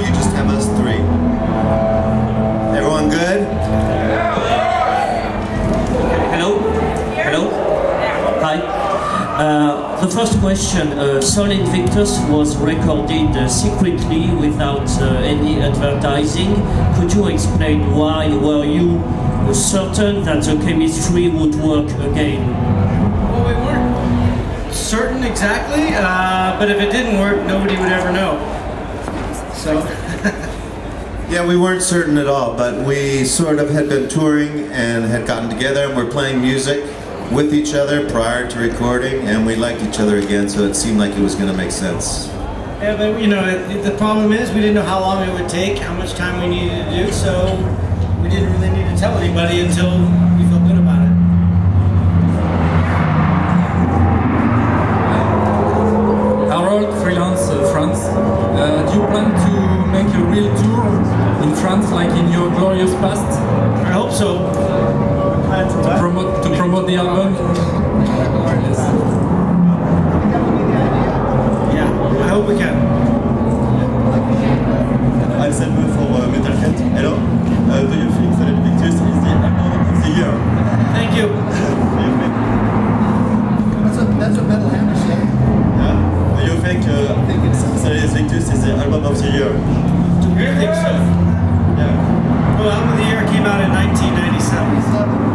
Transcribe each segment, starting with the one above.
you just have us three. Everyone good? Hello? Hello? Hi. The first question, Sol Invictus was recorded secretly without any advertising. Could you explain why? Were you certain that the chemistry would work again? Well, we weren't certain exactly, but if it didn't work, nobody would ever know. So... Yeah, we weren't certain at all, but we sort of had been touring and had gotten together and were playing music with each other prior to recording, and we liked each other again, so it seemed like it was going to make sense. Yeah, but you know, the problem is we didn't know how long it would take, how much time we needed to do, so we didn't really need to tell anybody until we felt good about it. Harold, freelance France. Do you plan to make a real tour in France like in your glorious past? I hope so. To promote the album? Yes. Yeah, I hope we can. Myself for Metalhead. Hello. Do you think Solid Invictus is the album of the year? Thank you. That's what Metal Hammer said. Yeah. Do you think Solid Invictus is the album of the year? Do you think so? Yeah. Well, album of the year came out in 1997.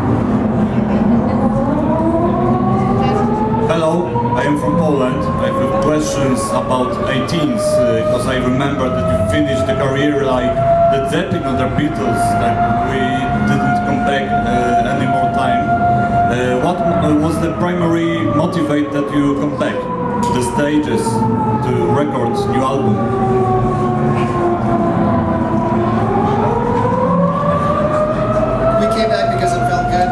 Hello, I am from Poland. I have questions about 18th, because I remember that you finished the career like the Zeppelin or the Beatles, that we didn't come back any more time. What was the primary motivate that you come back to the stages to record new album? We came back because it felt good.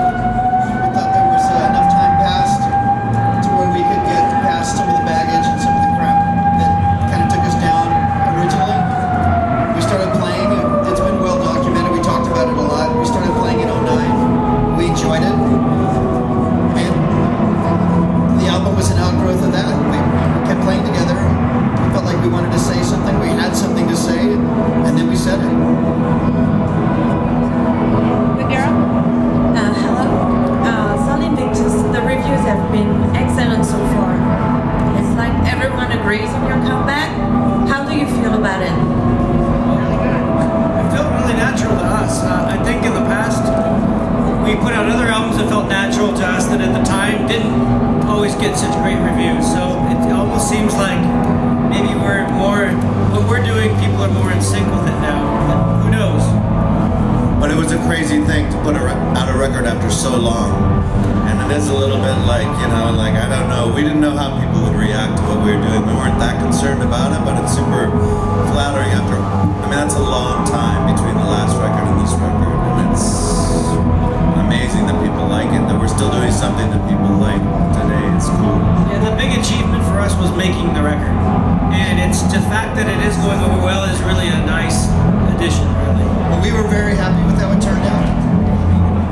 We thought there was enough time passed to where we could get past some of the baggage and some of the crap that kind of took us down originally. We started playing. It's been well documented. We talked about it a lot. We started playing in '09. We enjoyed it. And the album was an outgrowth of that. We kept playing together. We felt like we wanted to say something. We had something to say. And then we said it. Hello. Sol Invictus, the reviews have been excellent so far. It's like everyone agrees on your comeback. How do you feel about it? It felt really natural to us. I think in the past, we put out other albums that felt natural to us that at the time didn't always get such great reviews. So it almost seems like maybe we're more, what we're doing, people are more in sync with it now. But who knows? But it was a crazy thing to put out a record after so long. And it is a little bit like, you know, like, I don't know, we didn't know how people would react to what we were doing. We weren't that concerned about it, but it's super flattering after, I mean, that's a long time between the last record and this record. And it's amazing that people like it, that we're still doing something that people like today. It's cool. Yeah, the big achievement for us was making the record. And it's the fact that it is going over well is really a nice addition, really. But we were very happy with how it turned out.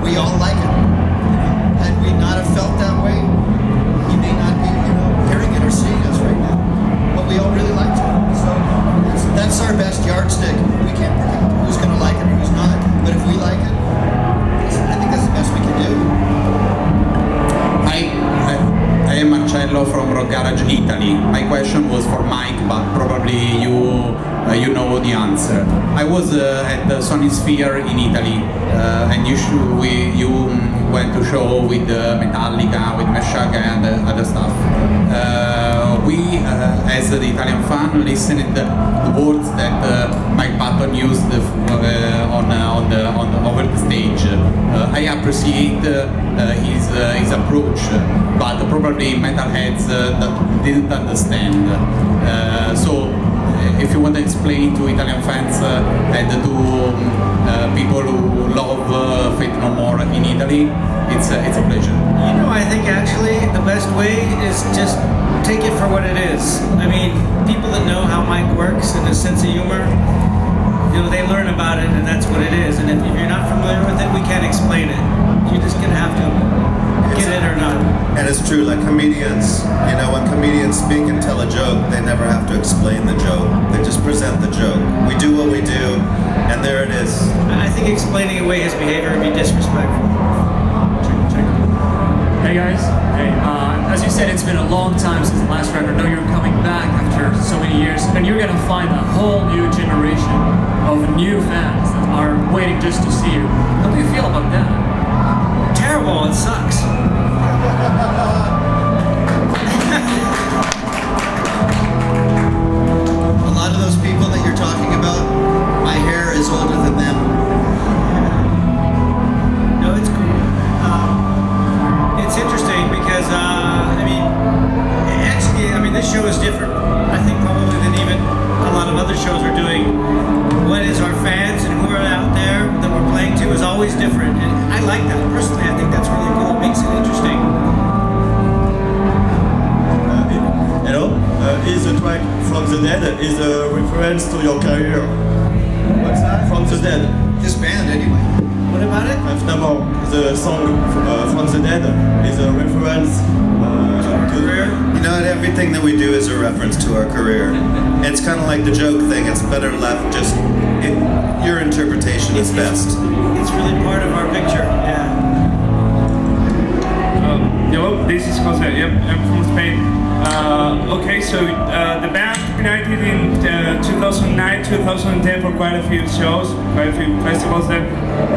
We all like it. Had we not have felt that way, you may not be, hearing it or seeing us right now. But we all really liked it. So that's our best yardstick. We can't predict who's going to like it or who's not. But if we like it, I think that's the best we can do. I am Marcello from Rock Garage Italy. My question was for Mike, but probably you know the answer. I was at the Sony Sphere in Italy, and you went to show with Metallica, with Meshuggah and other stuff. We, as the Italian fan, listened the words that Mike Patton used on over the stage. I appreciate his approach, but probably metalheads that didn't understand. So, if you want to explain to Italian fans and to people who love Faith No More in Italy, it's a pleasure. You know, I think actually the best way is just take it for what it is. I mean, people that know how Mike works and his sense of humor, they learn about it and that's what it is. And if you're not familiar with it, we can't explain it. You're just gonna have to get it or not. And it's true, like comedians, when comedians speak and tell a joke, they never have to explain the joke. They just present the joke. We do what there it is. I think explaining away his behavior would be disrespectful. Hey guys. Hey. As you said, it's been a long time since the last record. Now you're coming back after so many years, and you're gonna find a whole new generation of new fans that are waiting just to see you. How do you feel about that? Terrible. It sucks. A lot of those people that you're talking about, my hair is older than them. No, it's cool. It's interesting because this show is different. I think probably than even a lot of other shows are doing. What is our fans and who are out there that we're playing to is always different, and I like that personally. I think that's really cool. It makes it interesting. Hello? Is the track From the Dead is a reference to your career? What's that? From the Dead. This band, anyway. What about it? Évidemment, the song From the Dead is a reference to Career? You know, everything that we do is a reference to our career. It's kind of like the joke thing. It's better left just your interpretation is best. It's really part of our picture. Yeah. Hello, this is Jose. Yep, I'm from Spain. Okay, so the band united in 2009, 2010 for quite a few shows, quite a few festivals. Then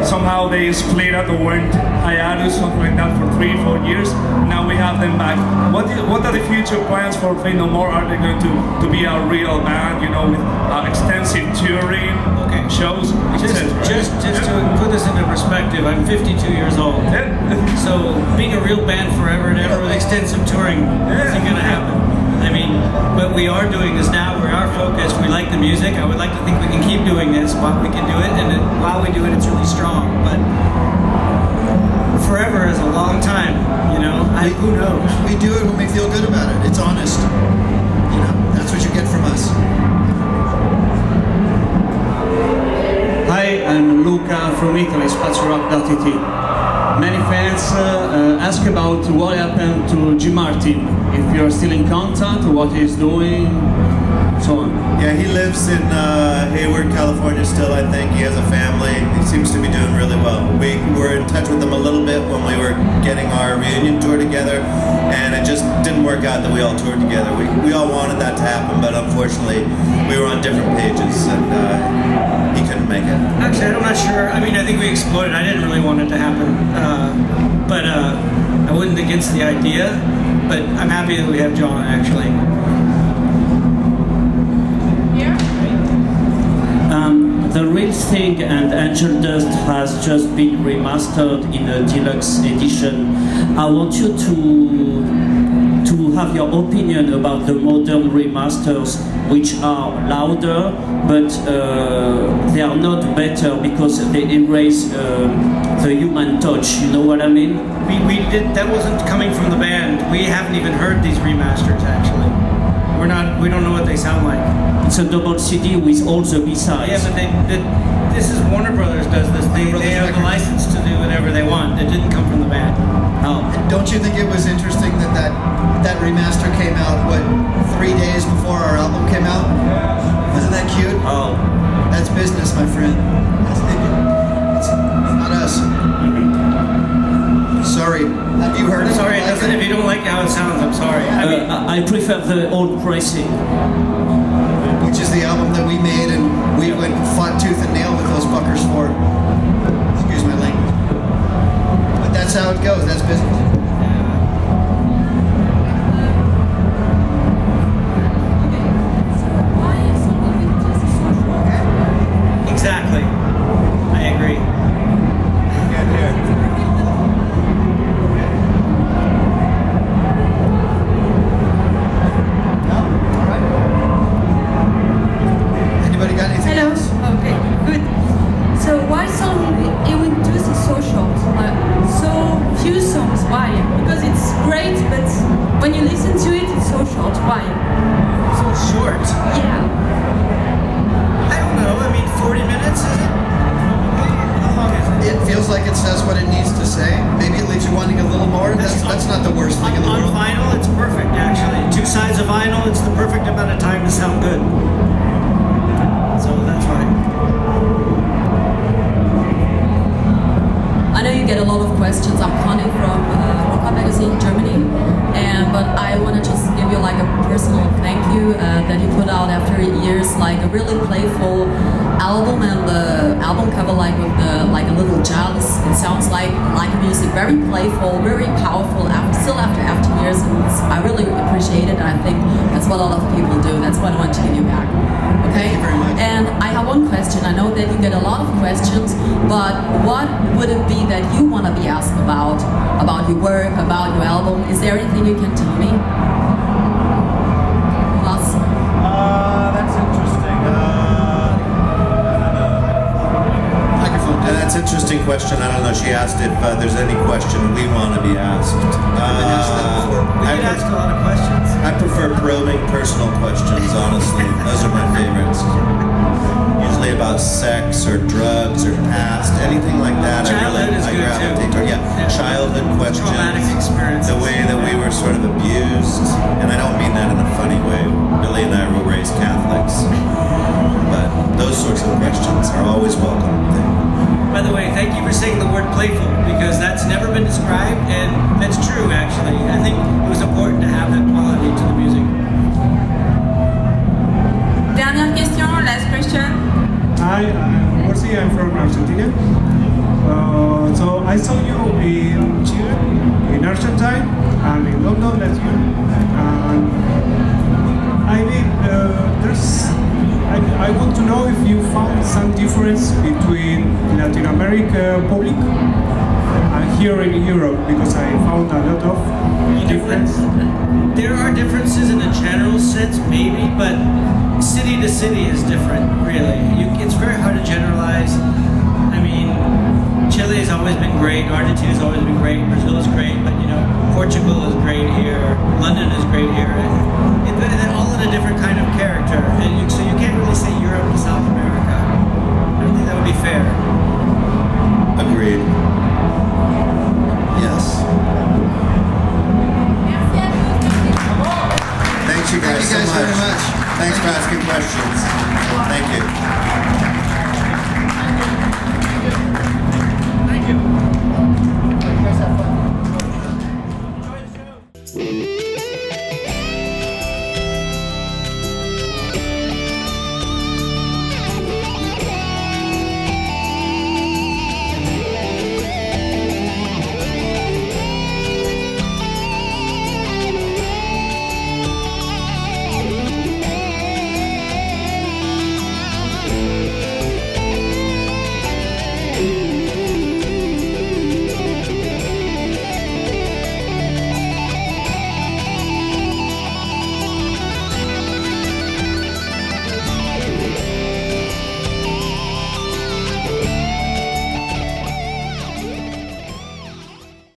somehow they split up or went hiatus, something like that, for 3-4 years. Now we have them back. What are the future plans for Play No More? Are they going to be a real band, you know, with extensive touring, shows, etc.? Just to put this into perspective, I'm 52 years old. So being a real band forever and ever with extensive touring isn't going to happen. I mean, what we are doing is now we're our focus. We like the music. I would like to think we can keep doing this while we can do it, and while we do it, it's really strong. But forever is a long time, you know. Who knows? We do it when we feel good about it. It's honest. You know, that's what you get from us. Hi, I'm Luca from Italy, SpazioRock.it. Many fans ask about what happened to Jim Martin, if you're still in contact, what he's doing, so on. Yeah, he lives in Hayward, California still, I think. He has a family. He seems to be doing really well. We were in touch with him a little bit when we were getting our reunion tour together, and it just didn't work out that we all toured together. We all wanted that to happen, but unfortunately we were on different pages, and he couldn't make it. Actually, I'm not sure. I mean, I think we exploded. I didn't really want it to happen, but I wasn't against the idea. But I'm happy that we have John, actually. The Real Thing and Angel Dust has just been remastered in a deluxe edition. I want you to have your opinion about the modern remasters, which are louder, but they are not better because they erase the human touch. You know what I mean? We did. That wasn't coming from the band. We haven't even heard these remasters, actually. We don't know what they sound like. It's a double CD with all the B-sides. Yeah, but this is Warner Brothers does this. They have the license to do whatever they want. It didn't come from the band. Oh. Don't you think it was interesting that remaster came out, 3 days before our album came out? Wasn't that cute? Oh. That's business, my friend. It's not us. Sorry. Have you heard it? Sorry, if you don't like how it sounds, I'm sorry. I prefer the old pricing. Which is the album that we made and we went fought tooth and nail with those fuckers for. Excuse my language. But that's how it goes. That's business. Exactly. I agree. Anybody got anything Hello. else? Okay, good. So why song Inventus is so short? So few songs. Why? Because it's great, but when you listen to it, it's so short. Why? So short. Yeah. I don't know. I mean, 40 minutes is it? How long is it? It feels like it says what it needs to say. Maybe it leaves you wanting a little more. That's not the worst thing in the On world. vinyl, it's perfect, actually. 2 sides of vinyl, it's the perfect amount of time to sound good. So that's right. really playful album, and the album cover like with the like a little child. It sounds like music, very playful, very powerful. After years, and I really appreciate it. And I think that's what a lot of people do. That's what I want to give you back. Okay. Thank you very much. And I have one question. I know that you get a lot of questions, but what would it be that you want to be asked about your work, about your album? Is there anything you can tell me? Lars? That's interesting. That's an interesting question. I don't know. She asked if there's any question we want to be asked. We get asked a lot of questions. I prefer probing personal questions, honestly. Those are my favorites. Usually about sex or drugs or past, anything like that. Childhood is good gravitate too. toward. Yeah, childhood questions. Traumatic experiences. The way that we were sort of abused, and I don't mean that in a funny way. Billy and I were raised Catholics, but those sorts of questions are always welcome. By the way, thank you for saying the word playful, because that's never been described, and that's true actually. I think it was important to have that quality to the music. Dernière question, last question. Hi, I'm Orsi, I'm from Argentina. So I saw you in Chile, in Argentine, and in London last year. And I mean, I want to know if you found some difference between Latin America public and here in Europe, because I found a lot of difference. There are differences in a general sense, maybe, but city to city is different, really. It's very hard to generalize. I mean, Chile has always been great, Argentina has always been great, Brazil is great, but Portugal is great here, London is great here, and all in a different kind of character. And so